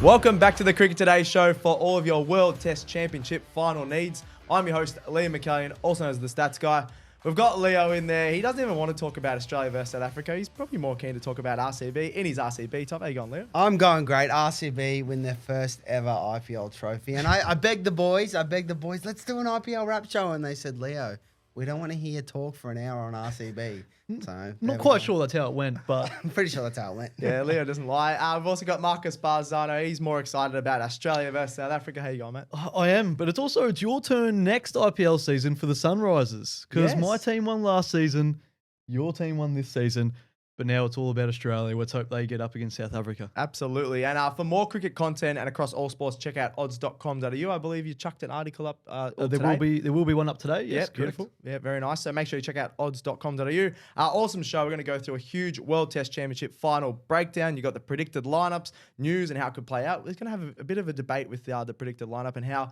Welcome back to the Cricket Today show for all of your World Test Championship final needs. I'm your host, Liam McAllion, also known as the Stats Guy. We've got Leo in there. He doesn't even want to talk about Australia versus South Africa. He's probably more keen to talk about RCB in his RCB top. How you going, Leo? I'm going great. RCB win their first ever IPL trophy. And I begged the boys, let's do an IPL rap show. And they said, Leo, we don't want to hear talk for an hour on RCB. So Not quite sure that's how it went, but I'm pretty sure that's how it went. Yeah, Leo doesn't lie. We've also got Marcus Bazzano. He's more excited about Australia versus South Africa. How you going, mate? I am. But it's your turn next IPL season for the Sunrisers. Because Yes. my team won last season, your team won this season, but now it's all about Australia. Let's hope they get up against South Africa. Absolutely. And for more cricket content and across all sports, check out odds.com.au. I believe you chucked an article up today. There will be one up today. Yes, Yeah, correct. beautiful. Yeah, very nice. So make sure you check out odds.com.au. Awesome show. We're going to go through a huge World Test Championship final breakdown. You got the predicted lineups, news, and how it could play out. We're going to have a bit of a debate with the predicted lineup and how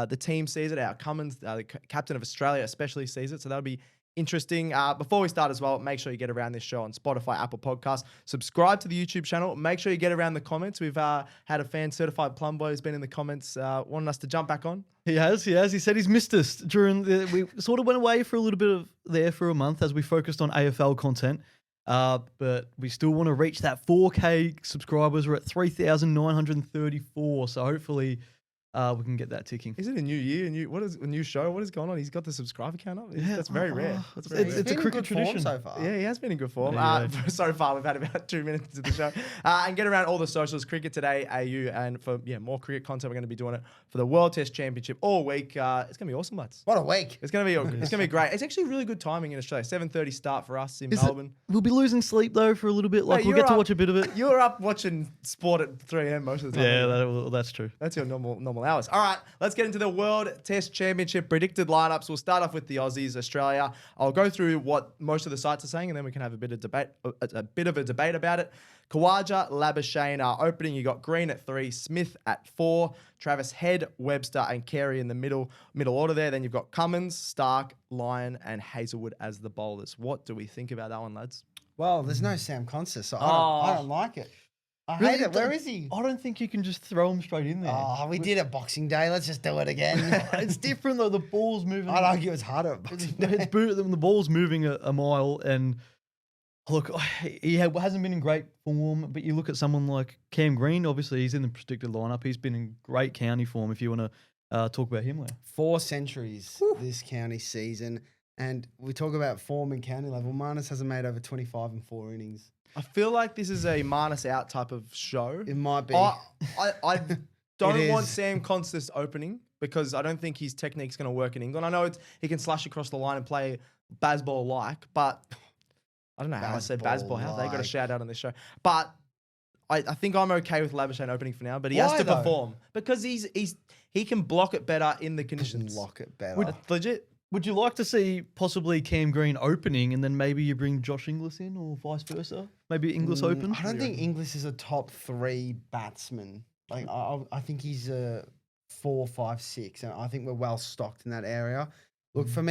the team sees it. How Cummins, the captain of Australia, especially sees it. So that'll be interesting. Before we start as well, make sure you get around this show on Spotify, Apple Podcasts. Subscribe to the YouTube channel. Make sure you get around the comments. We've had a fan, Certified Plum Boy, who's been in the comments wanting us to jump back on. He has. He said he's missed us during we sort of went away for a little bit of there for a month as we focused on AFL content. But we still want to reach that 4K subscribers. We're at 3,934. So hopefully we can get that ticking. Is it a new year? A new show? What is going on? He's got the subscriber count up. That's very rare. It's It's a been cricket in good form tradition so far. Yeah, he has been in good form. Yeah. So far, we've had about 2 minutes into the show. And get around all the socials, Cricket Today, AU, and for more cricket content, we're going to be doing it for the World Test Championship all week. It's going to be awesome, lads. What a week. It's going to be great. It's actually really good timing in Australia. 7:30 start for us in Melbourne. We'll be losing sleep though for a little bit. Like Mate, we'll you're get to up- watch a bit of it. You're up watching sport at 3 a.m. most of the time. Yeah, that's true. That's your normal hours. All right, let's get into the World Test Championship predicted lineups. We'll start off with the Aussies, Australia. I'll go through what most of the sites are saying, and then we can have a bit of a debate about it. Khawaja, Labuschagne are opening. You got Green at 3, Smith at 4, Travis Head, Webster, and Carey in the middle order there. Then you've got Cummins, Stark, Lyon, and Hazlewood as the bowlers. What do we think about that one, lads? Well, there's no Sam Konstas, so I don't like it. I hate it. Where is he? I don't think you can just throw him straight in there. Oh, we did it Boxing Day. Let's just do it again. It's different though. The ball's moving. I'd argue it's harder at Boxing Day. The ball's moving a mile, and look, he hasn't been in great form. But you look at someone like Cam Green. Obviously, he's in the predicted lineup. He's been in great county form. If you want to talk about him, Leo. 4 centuries this county season. And we talk about form and county level. Marnus hasn't made over 25 in 4 innings. I feel like this is a Marnus out type of show. It might be. I don't It want is. Sam Konstas opening because I don't think his technique's going to work in England. I know he can slash across the line and play Bazball like, but I don't know how I say Bazball. How they got a shout out on this show, but I think I'm okay with Labuschagne opening for now. But he has Why to though? perform because he can block it better in the conditions. Lock it better. That's legit. Would you like to see possibly Cam Green opening, and then maybe you bring Josh Inglis in, or vice versa? Maybe Inglis open. I don't think Inglis is a top 3 batsman. Like I think he's a 4, 5, 6, and I think we're well stocked in that area. Look, for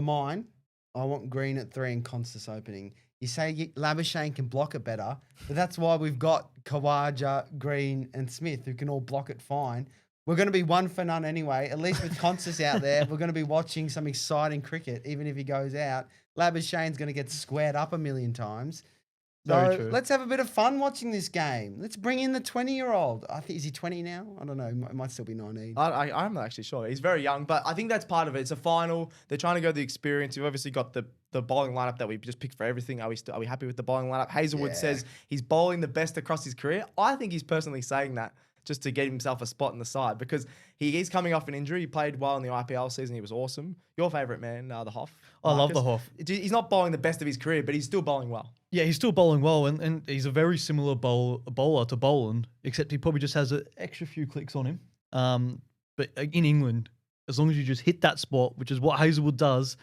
mine, I want Green at 3 and Konstas opening. You say Labuschagne can block it better, but that's why we've got Khawaja, Green, and Smith who can all block it fine. We're going to be 1 for none anyway. At least with Konstas out there, we're going to be watching some exciting cricket, even if he goes out. Labuschagne's going to get squared up a million times. Very So true. let's have a bit of fun watching this game. Let's bring in the 20-year-old. I think, is he 20 now? I don't know. It might still be 19. I'm not actually sure. He's very young, but I think that's part of it. It's a final. They're trying to go the experience. You've obviously got the bowling lineup that we just picked for everything. Are we happy with the bowling lineup? Hazlewood Yeah. says he's bowling the best across his career. I think he's personally saying that just to get himself a spot in the side because he's coming off an injury. He played well in the IPL season. He was awesome. Your favourite man, the Hoff. I love Marcus. the Hoff. He's not bowling the best of his career, but he's still bowling well. Yeah, he's still bowling well, and he's a very similar bowler to Boland, except he probably just has an extra few clicks on him. But in England, as long as you just hit that spot, which is what Hazlewood does,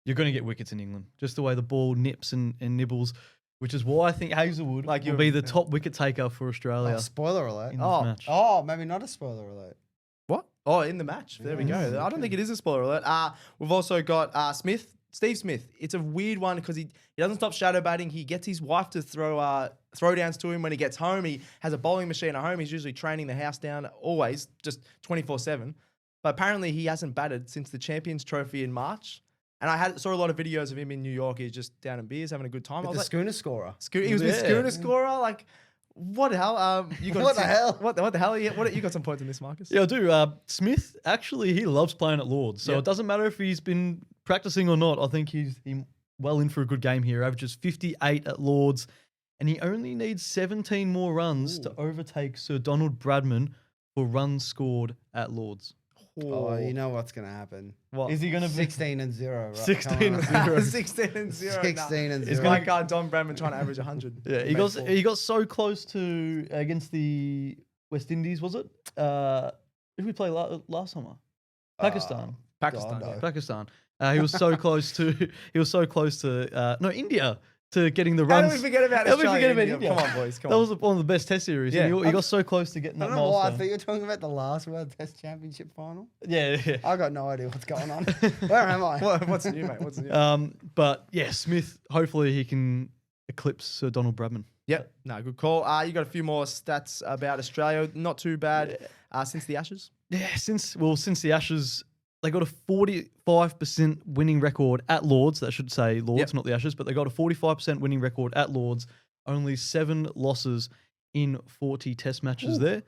you're going to get wickets in England. Just the way the ball nips and nibbles, which is why I think Hazlewood will be the top wicket taker for Australia Spoiler alert. in this match. Oh, maybe not a spoiler alert. What? Oh, in the match. There we go. I don't think it is a spoiler alert. We've also got Smith Steve Smith, it's a weird one because he doesn't stop shadow batting. He gets his wife to throw throwdowns to him when he gets home. He has a bowling machine at home. He's usually training the house down always, just 24/7. But apparently he hasn't batted since the Champions Trophy in March. And I saw a lot of videos of him in New York. He's just down in beers having a good time. With I was the like, schooner scorer. he was the schooner scorer. Like, what the hell? You got What the hell? What the hell? You got some points in this, Marcus? Yeah, I do. Smith, actually, he loves playing at Lords. So Yeah. it doesn't matter if he's been practicing or not. I think he's well in for a good game here. Averages 58 at Lords. And he only needs 17 more runs to overtake Sir Donald Bradman for runs scored at Lords. Oh, you know what's going to happen. What? Is he going to be 16 and 0. Right? 16 and Come on. 0. 16 and 0. 16 and It's 0. like Don Bradman trying to average 100. Yeah, he got so close to against the West Indies, was it? Who did we play last summer? Pakistan. Pakistan. God, Yeah. no. Pakistan. He was so close to. He was so close to. No, India to getting the How runs. do we forget about How do we Australia? forget about India? India? Come on, boys. Come That on. was one of the best Test series. Yeah. Yeah, he got so close to getting I that don't know why. I milestone. thought you were talking about the last World Test Championship final. Yeah. I got no idea what's going on. Where am I? What's new, mate? What's new? But yeah, Smith. Hopefully he can eclipse Sir Donald Bradman. Yep. No, good call. You got a few more stats about Australia. Not too bad since the Ashes. Yeah, since the Ashes, they got a 45% winning record at Lords. That should say Lords, Yep. not the Ashes, but they got a 45% winning record at Lords. Only 7 losses in 40 Test matches there.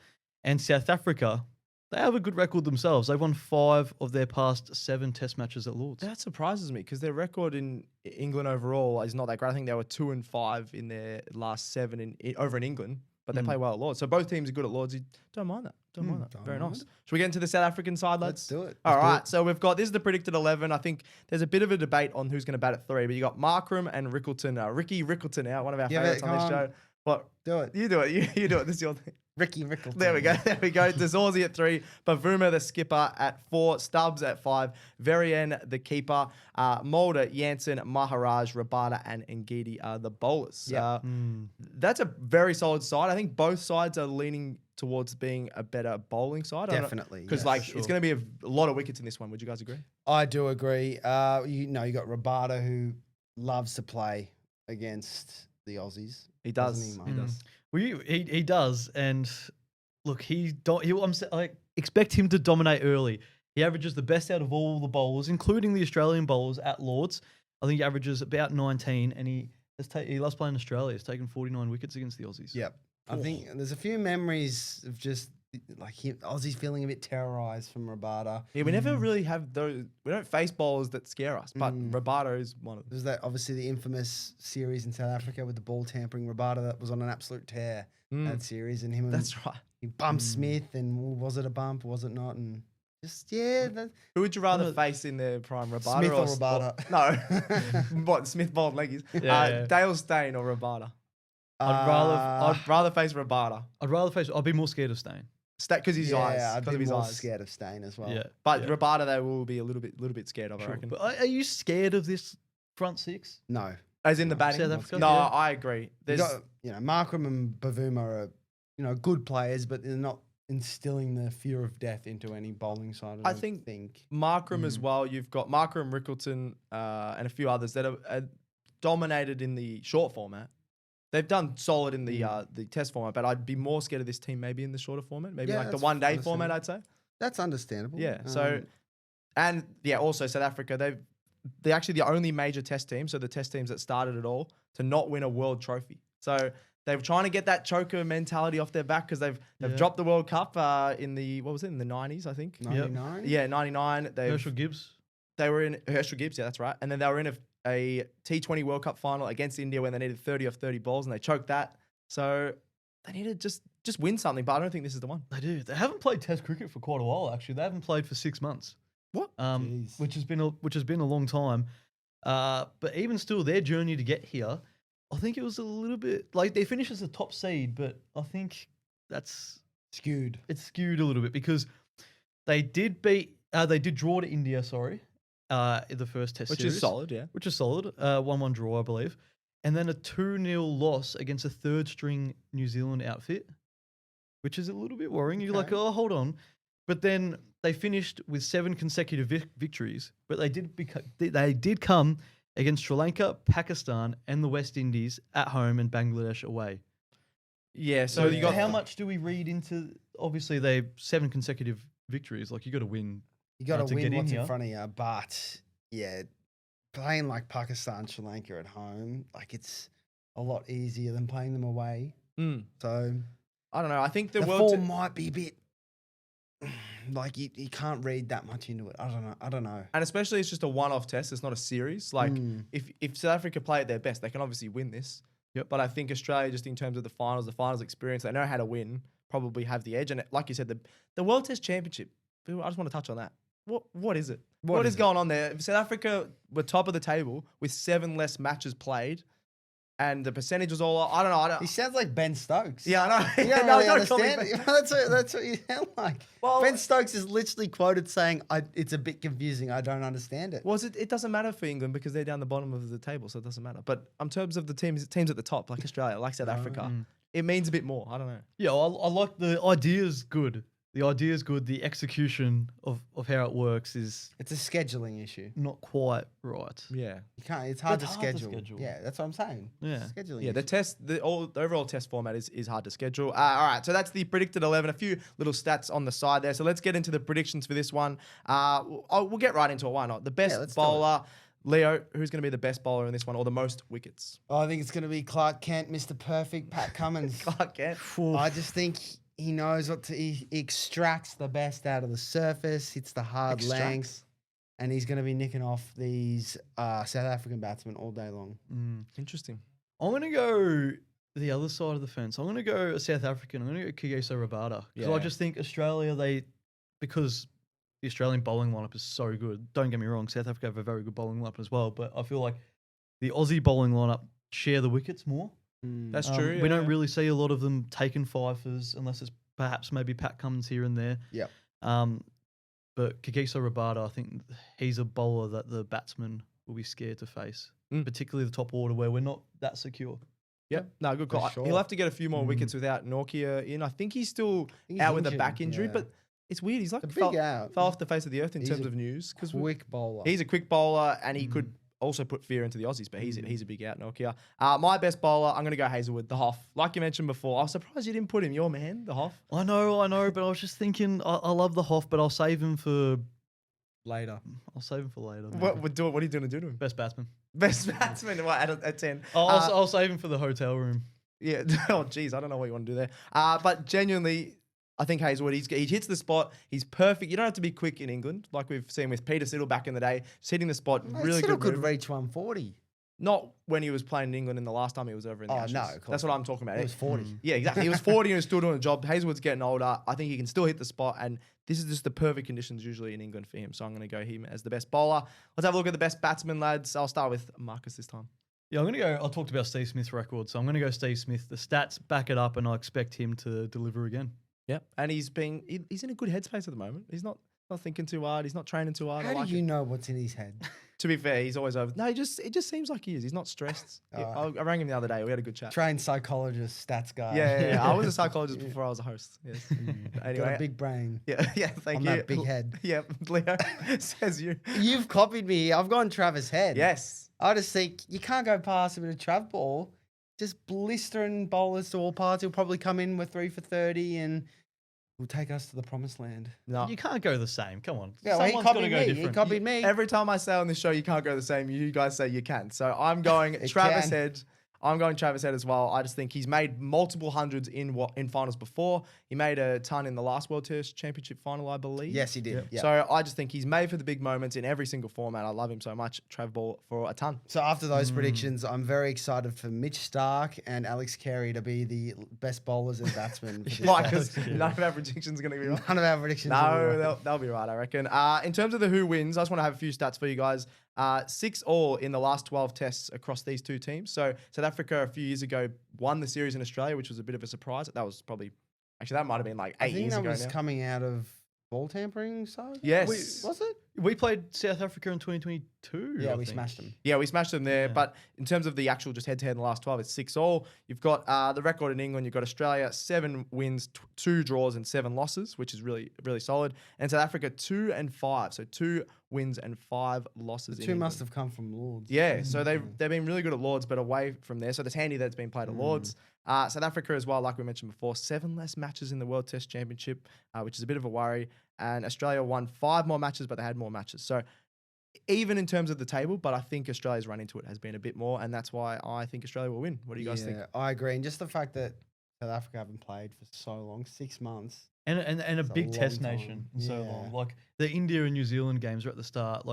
And South Africa, they have a good record themselves. They've won 5 of their past 7 Test matches at Lords. That surprises me because their record in England overall is not that great. I think they were 2-5 in their last 7 over in England, but they play well at Lords. So both teams are good at Lords. You don't mind that. Don't mind that. don't Very mind nice. Should we get into the South African side, Let's do it. All Let's do right, it. so we've got, this is the predicted 11. I think there's a bit of a debate on who's going to bat at 3, but you got Markram and Rickleton. Ricky Rickleton out, one of our Yeah, favorites but on this come show. on. What? Do it. You do it. You do it. This is your thing. Ricky Rickleton. There we go. There we go. Dazorzi at 3. Bavuma, the skipper, at 4. Stubbs at 5. Varian, the keeper. Mulder, Jansen, Maharaj, Rabada, and Ngidi are the bowlers. Yeah. That's a very solid side. I think both sides are leaning towards being a better bowling side. Definitely. Because it's going to be a lot of wickets in this one. Would you guys agree? I do agree. You got Rabada who loves to play against the Aussies. He doesn't does. he, He mate? does. Well, he does, and look, I expect him to dominate early. He averages the best out of all the bowlers, including the Australian bowlers at Lords. I think he averages about 19, and he loves playing Australia. He's taken 49 wickets against the Aussies. Yep. I think there's a few memories of just like Aussies feeling a bit terrorized from Rabada. Yeah, we never really have those. We don't face bowlers that scare us, but Rabada is one of them. There's that obviously the infamous series in South Africa with the ball tampering Rabada that was on an absolute tear. That series and him. That's right. He bumped Smith, and was it a bump? Was it not? And just that, Who would you rather face in their prime, Rabada Smith or No, Rabada? what Smith bowled leggies? Yeah. Dale Steyn or Rabada? I'd Rather face Rabada. I'd be more scared of Stain. Because his eyes. I'd Because be of his more eyes. scared of Stain as well. Yeah, But yeah. Rabada, they will be a little bit scared of, I reckon. But are you scared of this front 6? No. As in the batting? South Africa? No, Yeah. I agree. You There's, got, Markram and Bavuma are, good players, but they're not instilling the fear of death into any bowling side. I don't think Markram as well. You've got Markram, Rickleton, and a few others that are dominated in the short format. They've done solid in the test format, but I'd be more scared of this team maybe in the shorter format, maybe Yeah, like the that's one-day understandable. format, I'd say. That's understandable. Yeah. Also South Africa, they're actually the only major test team, so the test teams that started it all, to not win a world trophy. So they're trying to get that choker mentality off their back because they've dropped the World Cup in the 90s, I think. 99? Yeah, 99. Herschel Gibbs. They were in Herschel Gibbs, yeah, that's right. And then they were in a T20 World Cup final against India when they needed 30 off 30 balls and they choked that. So they need to just win something, but I don't think this is the one. They do. They haven't played Test cricket for quite a while. Actually, they haven't played for 6 months. What? Jeez. Which has been a long time. But even still, their journey to get here, I think it was a little bit like they finished as the top seed, but I think it's skewed a little bit because they did draw to India, in the first test Which series. is solid, yeah. Which is solid. 1-1 draw, I believe. And then a 2-0 loss against a third string New Zealand outfit, which is a little bit worrying. You're like, oh, hold on. But then they finished with 7 consecutive victories, but they did come against Sri Lanka, Pakistan, and the West Indies at home and Bangladesh away. Yeah, So you got how much do we read into? Obviously, they 7 consecutive victories. Like you got to win. You got to to win get in what's here. in front of you, but yeah, playing like Pakistan, Sri Lanka at home, like it's a lot easier than playing them away. So I don't know. I think the form might be a bit like you can't read that much into it. I don't know. And especially it's just a one-off test. It's not a series. Like if South Africa play at their best, they can obviously win this. Yep. But I think Australia, just in terms of the finals experience, they know how to win, probably have the edge. And like you said, the World Test Championship, I just want to touch on that. What is it? What is going on there? South Africa were top of the table with 7 less matches played. And the percentage was all, I don't know. He sounds like Ben Stokes. Yeah, I know. You don't really understand. That's what you sound like. Well, Ben Stokes is literally quoted saying, it's a bit confusing. I don't understand it. It doesn't matter for England because they're down the bottom of the table, so it doesn't matter. But in terms of the teams at the top, like Australia, like South Africa, it means a bit more. I don't know. Yeah, I like the idea's good. The idea's good. The execution of how it works is It's a scheduling issue. not quite right. Yeah. You can't. It's hard, to, It's hard to schedule. schedule. Yeah, that's what I'm saying. Yeah. Scheduling. Yeah, issue. the overall test format is hard to schedule. All right, so that's the predicted 11. A few little stats on the side there. So let's get into the predictions for this one. We'll get right into it. Why not? The best let's do bowler, Leo. Who's going to be the best bowler in this one, or the most wickets? I think it's going to be Clark Kent, Mr. Perfect, Pat Cummins. Clark Kent. I just think he knows what to. He extracts the best out of the surface, hits the hard lengths, and he's going to be nicking off these South African batsmen all day long. Interesting. I'm going to go the other side of the fence. I'm going to go a South African. I'm going to go Konstas Rabada. Because I just think Australia, because the Australian bowling lineup is so good. Don't get me wrong, South Africa have a very good bowling lineup as well. But I feel like the Aussie bowling lineup share the wickets more. That's true. We don't really see a lot of them taking fifers unless it's perhaps maybe Pat Cummins here and there. Yep. But Konstas Rabada, I think he's a bowler that the batsman will be scared to face, particularly the top order where we're not that secure. Yep. No, good call. sure. He'll have to get a few more wickets without Norkia in. I think he's still out with a back injury, but it's weird. He's like big out. fell off the face of the earth in He's terms a of news. Quick bowler. He's a quick bowler and he could also put fear into the Aussies, but he's a big out, Nokia. My best bowler, I'm going to go Hazlewood, the Hoff. Like you mentioned before, I was surprised you didn't put him, your man, the Hoff. I know, but I was just thinking, I love the Hoff, but I'll save him for later. later. What are you going to do to him? Best batsman. Best batsman at 10. I'll save him for the hotel room. Yeah, oh, geez, I don't know what you want to do there. But genuinely, I think Hazlewood, he hits the spot. He's perfect. You don't have to be quick in England, like we've seen with Peter Siddle back in the day. Just hitting the spot, really Siddle good. could movement. reach 140. Not when he was playing in England in the last time he was over in the Ashes. No, of course That's what I'm talking about. He was 40. Yeah, exactly. He was 40 and was still doing a job. Hazlewood's getting older. I think he can still hit the spot, and this is just the perfect conditions usually in England for him. So I'm going to go him as the best bowler. Let's have a look at the best batsman, lads. I'll start with Marcus this time. Yeah, I'm going to go. I talked about Steve Smith's record, so I'm going to go Steve Smith. The stats back it up, and I expect him to deliver again. Yeah, and he's in a good headspace at the moment. He's not thinking too hard. He's not training too hard. How do you know what's in his head? To be fair, he's always over. No, it just seems like he is. He's not stressed. I rang him the other day. We had a good chat. Trained psychologist, stats guy. Yeah. I was a psychologist before I was a host. Yes. Anyway, Got a big brain. yeah. Thank On you. that big head. Yeah, Leo says you. You've copied me. I've gone Travis Head. Yes. I just think you can't go past a bit of Trav ball. Just blistering bowlers to all parts. He'll probably come in with 3 for 30 and will take us to the promised land. No. You can't go the same. Come on. Yeah, well, he Someone's gotta copied go me. different. He copied me. Every time I say on this show you can't go the same, you guys say you can. So I'm going Travis can. Head. I'm going Travis Head as well. I just think he's made multiple hundreds in finals before. He made a ton in the last World Test Championship final, I believe. Yes, he did. Yeah. So I just think he's made for the big moments in every single format. I love him so much. Trav Ball for a ton. So after those predictions, I'm very excited for Mitch Starc and Alex Carey to be the best bowlers and batsmen. For this Why? test. Because none of our predictions are going to be right. None of our predictions. will be No, right. they'll be right, I reckon. In terms of the who wins, I just want to have a few stats for you guys. 6-all in the last 12 tests across these two teams. So South Africa a few years ago won the series in Australia, which was a bit of a surprise. That was probably, actually that might have been like 8 I think years that ago was now. coming out of ball tampering side. Yes. Was it? We played South Africa in 2022. Yeah, I we think. smashed them. Yeah, we smashed them there. Yeah. But in terms of the actual just head-to-head in the last 12, it's 6-all. You've got the record in England. You've got Australia, 7 wins, 2 draws and 7 losses, which is really, really solid. And South Africa, 2 and 5. So 2 wins and 5 losses in Two England. must have come from Lords. Yeah, so they've been really good at Lords, but away from there. So it's handy that it's been played at Lords. South Africa as well, like we mentioned before, 7 less matches in the World Test Championship, which is a bit of a worry. And Australia won 5 more matches, but they had more matches. So even in terms of the table, but I think Australia's run into it has been a bit more, and that's why I think Australia will win. What do you guys think? I agree. And just the fact that South Africa haven't played for so long, 6 months. And a a big long test time. nation in so long. Yeah. Like the India and New Zealand games are at the start.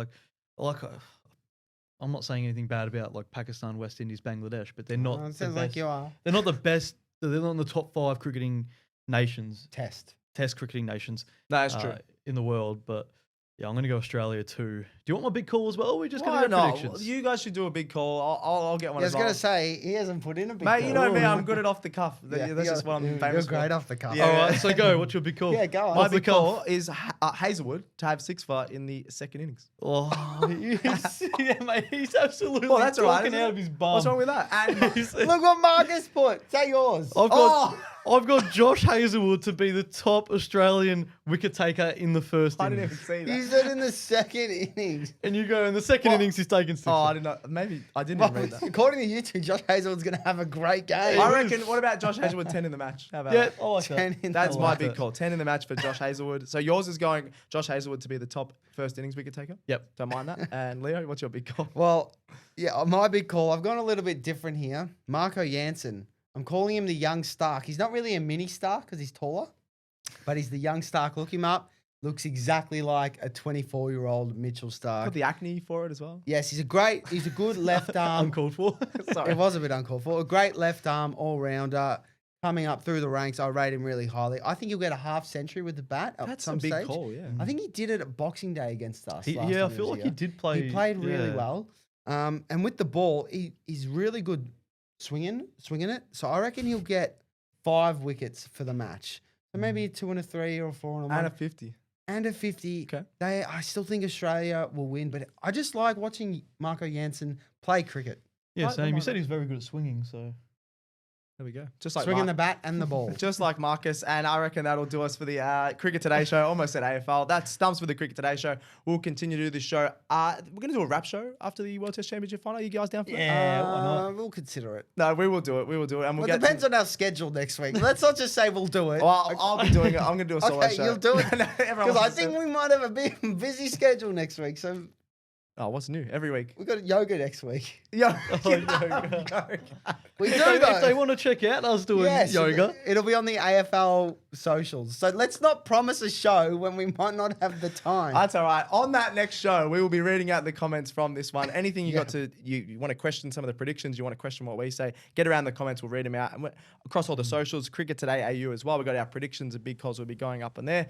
I'm not saying anything bad about like Pakistan, West Indies, Bangladesh, but they're not. It the sounds like best. you are. They're not the best. They're not in the top 5 cricketing nations, test cricketing nations No, that's true. in the world. But yeah, I'm going to go Australia too. Do you want my big call as well? Or we just Why going to not? predictions. You guys should do a big call. I'll get one I as was well. going to say, he hasn't put in a big Mate, you know me, call. I'm good at off the cuff. That's just what I'm You're famous for. great off the cuff. Yeah. All right, so go. What's your big call? Yeah, go on. My Off the big cuff. call is Hazlewood to have 6 for in the second innings. Oh, yeah, mate, he's absolutely Well, that's all right, talking isn't out it? of his bum. What's wrong with that? And Look what Marcus put. Say yours. I've got Josh Hazlewood to be the top Australian wicket taker in the first I didn't innings. even see He that. said in the second innings. And you go in the second innings, he's taking 6. Oh, I didn't know. Maybe I didn't even read that. According to you two, Josh Hazelwood's going to have a great game. I reckon. What about Josh Hazelwood 10 in the match? How about Yeah, that? I like that. 10 in That's the my lap. big call. 10 in the match for Josh Hazelwood. So yours is going Josh Hazelwood to be the top first innings wicket taker. Yep. Don't mind that. And Leo, what's your big call? Well, yeah, my big call. I've gone a little bit different here. Marco Jansen. I'm calling him the young Stark. He's not really a mini Stark because he's taller, but he's the young Stark. Look him up. Looks exactly like a 24-year-old Mitchell Stark. Got the acne for it as well. Yes, he's a good left arm. Uncalled for. Sorry. It was a bit uncalled for. A great left arm all-rounder. Coming up through the ranks, I rate him really highly. I think he'll get a half century with the bat at That's some a big stage. call, yeah. I think he did it at Boxing Day against us. last Yeah, I time feel was like here. he did play. He played really yeah. well. And with the ball, he's really good swinging it. So I reckon he'll get 5 wickets for the match. So maybe a 2 and a 3 or a 4 and a 1. And a 50. And a 50. Okay. I still think Australia will win, but I just like watching Marco Jansen play cricket. Yeah, Right, same. You right. said he's very good at swinging, so. There we go. Just like Swinging the bat and the ball. Just like Marcus, and I reckon that'll do us for the Cricket Today show. Almost said AFL. That stumps for the Cricket Today show. We'll continue to do this show. We're going to do a rap show after the World Test Championship final. You guys down for that? Yeah, why not? We'll consider it. No, we will do it. We will do it. And we'll Well, it get depends to, on our schedule next week. Let's not just say we'll do it. Well, I'll be doing it. I'm going to do a solo Okay, show. you'll do it. No, everyone Because I wants to think do it. we might have a big, busy schedule next week. So Oh, what's new? Every week. we got yoga next week. Yo. yoga. We do If they though. want to check out us doing Yes, yoga. it'll be on the AFL socials. So let's not promise a show when we might not have the time. That's all right. On that next show, we will be reading out the comments from this one. Anything you got to, you want to question some of the predictions, you want to question what we say, get around the comments, we'll read them out. And across all the socials, Cricket Today AU as well. We've got our predictions and big calls will be going up on there.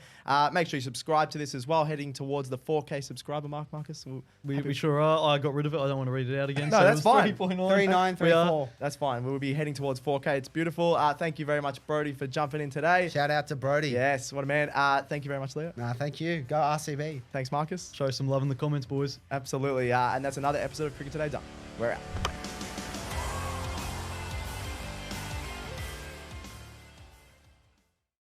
Make sure you subscribe to this as well, heading towards the 4K subscriber mark, Marcus. We sure are. I got rid of it. I don't want to read it out again. No, so that's it was fine. 3.9. 3934. That's fine. We'll be heading towards 4K. It's beautiful. Thank you very much, Brody, for jumping in today. Shout out to Brody. Yes, what a man. Thank you very much, Leo. Nah, thank you. Go RCB. Thanks, Marcus. Show some love in the comments, boys. Absolutely. And that's another episode of Cricket Today done. We're out.